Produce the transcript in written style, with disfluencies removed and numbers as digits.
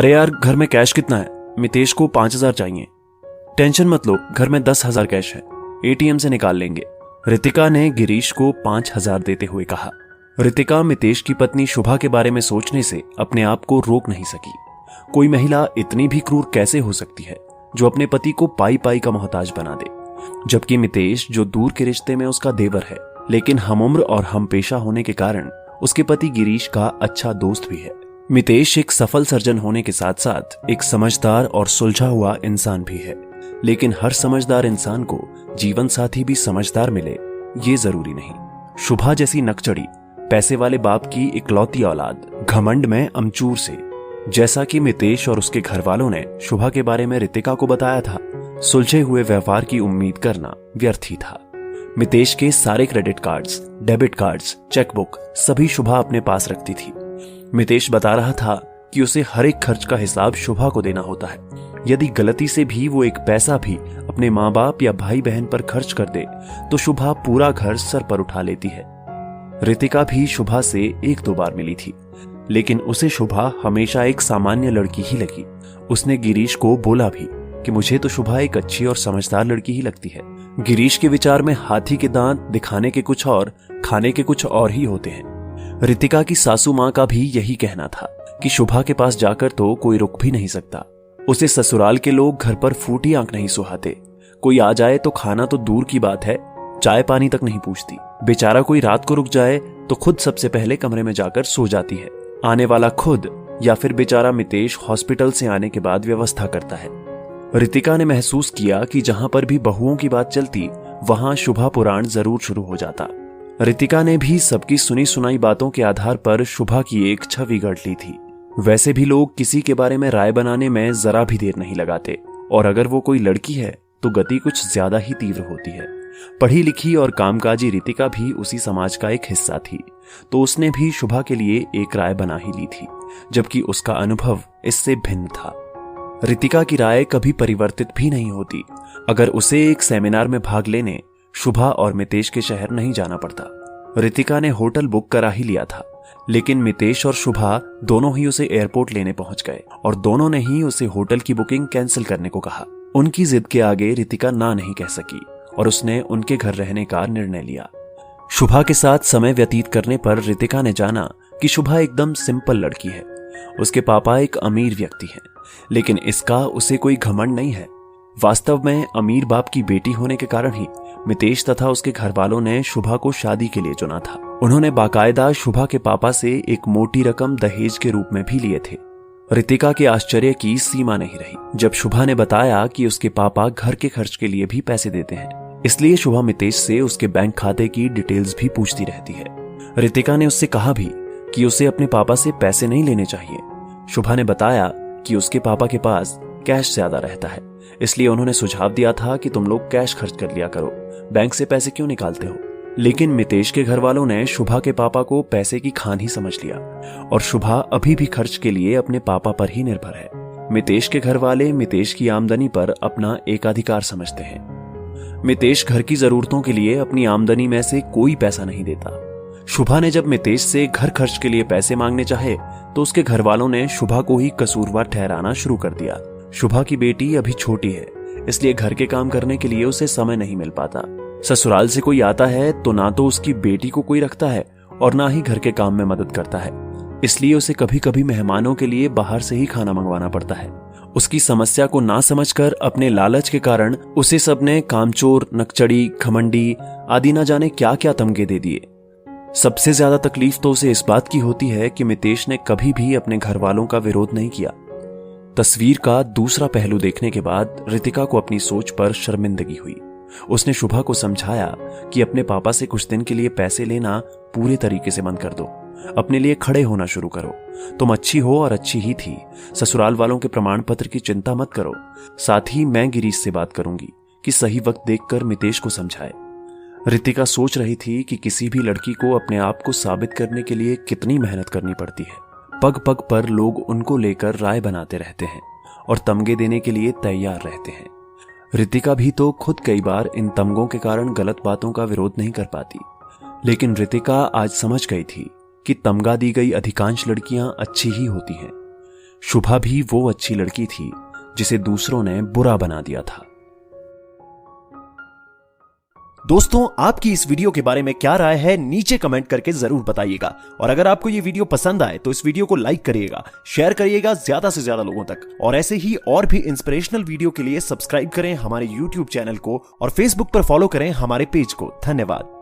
अरे यार, घर में कैश कितना है? मितेश को 5,000 चाहिए। टेंशन मत लो, घर में 10,000 कैश है, एटीएम से निकाल लेंगे, रितिका ने गिरीश को 5,000 देते हुए कहा। रितिका मितेश की पत्नी शुभा के बारे में सोचने से अपने आप को रोक नहीं सकी। कोई महिला इतनी भी क्रूर कैसे हो सकती है जो अपने पति को पाई पाई का मोहताज बना दे, जबकि मितेश जो दूर के रिश्ते में उसका देवर है, लेकिन हमउम्र और हम पेशा होने के कारण उसके पति गिरीश का अच्छा दोस्त भी है। मितेश एक सफल सर्जन होने के साथ साथ एक समझदार और सुलझा हुआ इंसान भी है, लेकिन हर समझदार इंसान को जीवन साथी भी समझदार मिले ये जरूरी नहीं। शुभा जैसी नकचड़ी, पैसे वाले बाप की इकलौती औलाद, घमंड में अमचूर से, जैसा कि मितेश और उसके घर वालों ने शुभा के बारे में रितिका को बताया था, सुलझे हुए व्यवहार की उम्मीद करना व्यर्थ ही था। मितेश के सारे credit cards, debit cards, chequebook सभी शुभा अपने पास रखती थी। मितेश बता रहा था कि उसे हर एक खर्च का हिसाब शुभा को देना होता है। यदि गलती से भी वो एक पैसा भी अपने माँ बाप या भाई बहन पर खर्च कर दे तो शुभा पूरा घर सर पर उठा लेती है। रितिका भी शुभा से 1-2 बार मिली थी, लेकिन उसे शुभा हमेशा एक सामान्य लड़की ही लगी। उसने गिरीश को बोला भी कि मुझे तो शुभा एक अच्छी और समझदार लड़की ही लगती है। गिरीश के विचार में हाथी के दांत दिखाने के कुछ और, खाने के कुछ और ही होते हैं। रितिका की सासू माँ का भी यही कहना था कि शुभा के पास जाकर तो कोई रुक भी नहीं सकता। उसे ससुराल के लोग घर पर फूटी आंख नहीं सुहाते। कोई आ जाए तो खाना तो दूर की बात है, चाय पानी तक नहीं पूछती। बेचारा कोई रात को रुक जाए तो खुद सबसे पहले कमरे में जाकर सो जाती है। आने वाला खुद या फिर बेचारा मितेश हॉस्पिटल से आने के बाद व्यवस्था करता है। रितिका ने महसूस किया कि जहां पर भी बहुओं की बात चलती वहां शुभा पुराण जरूर शुरू हो जाता। रितिका ने भी सबकी सुनी सुनाई बातों के आधार पर शुभा की एक छवि गढ़ ली थी। वैसे भी लोग किसी के बारे में राय बनाने में जरा भी देर नहीं लगाते, और अगर वो कोई लड़की है तो गति कुछ ज्यादा ही तीव्र होती है। पढ़ी लिखी और कामकाजी रितिका भी उसी समाज का एक हिस्सा थी, तो उसने भी शुभा के लिए एक राय बना ही ली थी, जबकि उसका अनुभव इससे भिन्न था। रितिका की राय कभी परिवर्तित भी नहीं होती अगर उसे एक सेमिनार में भाग लेने शुभा और मितेश के शहर नहीं जाना पड़ता। रितिका ने होटल बुक करा ही लिया था, लेकिन मितेश और शुभा दोनों ही उसे एयरपोर्ट लेने पहुंच गए और दोनों ने ही उसे होटल की बुकिंग कैंसिल करने को कहा। उनकी जिद के आगे रितिका ना नहीं कह सकी और उसने उनके घर रहने का निर्णय लिया। शुभा के साथ समय व्यतीत करने पर रितिका ने जाना कि शुभा एकदम सिंपल लड़की है। उसके पापा एक अमीर व्यक्ति हैं, लेकिन इसका उसे कोई घमंड नहीं है। वास्तव में अमीर बाप की बेटी होने के कारण ही मितेश तथा उसके घर वालों ने शुभा को शादी के लिए चुना था। उन्होंने बाकायदा शुभा के पापा से एक मोटी रकम दहेज के रूप में भी लिए थे। रितिका के आश्चर्य की सीमा नहीं रही जब शुभा ने बताया कि उसके पापा घर के खर्च के लिए भी पैसे देते हैं, इसलिए शुभा मितेश से उसके बैंक खाते की डिटेल्स भी पूछती रहती है। रितिका ने उससे कहा भी कि उसे अपने पापा से पैसे नहीं लेने चाहिए। शुभा ने बताया कि उसके पापा के पास कैश ज्यादा रहता है, इसलिए उन्होंने सुझाव दिया था कि तुम लोग कैश खर्च कर लिया करो, बैंक से पैसे क्यों निकालते हो। लेकिन मितेश के घर वालों ने शुभा के पापा को पैसे की खान ही समझ लिया और शुभा अभी भी खर्च के लिए अपने पापा पर ही निर्भर है। मितेश के घर वाले मितेश की आमदनी पर अपना एकाधिकार समझते हैं। मितेश घर की जरूरतों के लिए अपनी आमदनी में से कोई पैसा नहीं देता। शुभा ने जब मितेश से घर खर्च के लिए पैसे मांगने चाहे तो उसके घर वालों ने शुभा को ही कसूरवार ठहराना शुरू कर दिया। शुभा की बेटी अभी छोटी है, इसलिए घर के काम करने के लिए उसे समय नहीं मिल पाता। ससुराल से कोई आता है तो ना तो उसकी बेटी को कोई रखता है और ना ही घर के काम में मदद करता है, इसलिए उसे कभी कभी मेहमानों के लिए बाहर से ही खाना मंगवाना पड़ता है। उसकी समस्या को ना समझकर अपने लालच के कारण उसे सबने कामचोर, नकचड़ी, घमंडी आदि ना जाने क्या क्या तमगे दे दिए। सबसे ज्यादा तकलीफ तो उसे इस बात की होती है कि मितेश ने कभी भी अपने घर वालों का विरोध नहीं किया। तस्वीर का दूसरा पहलू देखने के बाद रितिका को अपनी सोच पर शर्मिंदगी हुई। उसने शुभा को समझाया कि अपने पापा से कुछ दिन के लिए पैसे लेना पूरे तरीके से बंद कर दो, अपने लिए खड़े होना शुरू करो। तुम अच्छी हो और अच्छी ही थी, ससुराल वालों के प्रमाण पत्र की चिंता मत करो। साथ ही मैं गिरीश से बात करूंगी कि सही वक्त देखकर मितेश को समझाए। रितिका सोच रही थी कि किसी भी लड़की को अपने आप को साबित करने के लिए कितनी मेहनत करनी पड़ती है। पग पग पर लोग उनको लेकर राय बनाते रहते हैं और तमगे देने के लिए तैयार रहते हैं। रितिका भी तो खुद कई बार इन तमगों के कारण गलत बातों का विरोध नहीं कर पाती, लेकिन रितिका आज समझ गई थी कि तमगा दी गई अधिकांश लड़कियां अच्छी ही होती हैं। शुभा भी वो अच्छी लड़की थी जिसे दूसरों ने बुरा बना दिया था। दोस्तों, आपकी इस वीडियो के बारे में क्या राय है नीचे कमेंट करके जरूर बताइएगा। और अगर आपको ये वीडियो पसंद आए तो इस वीडियो को लाइक करिएगा, शेयर करिएगा ज्यादा से ज्यादा लोगों तक। और ऐसे ही और भी इंस्पिरेशनल वीडियो के लिए सब्सक्राइब करें हमारे YouTube चैनल को और Facebook पर फॉलो करें हमारे पेज को। धन्यवाद।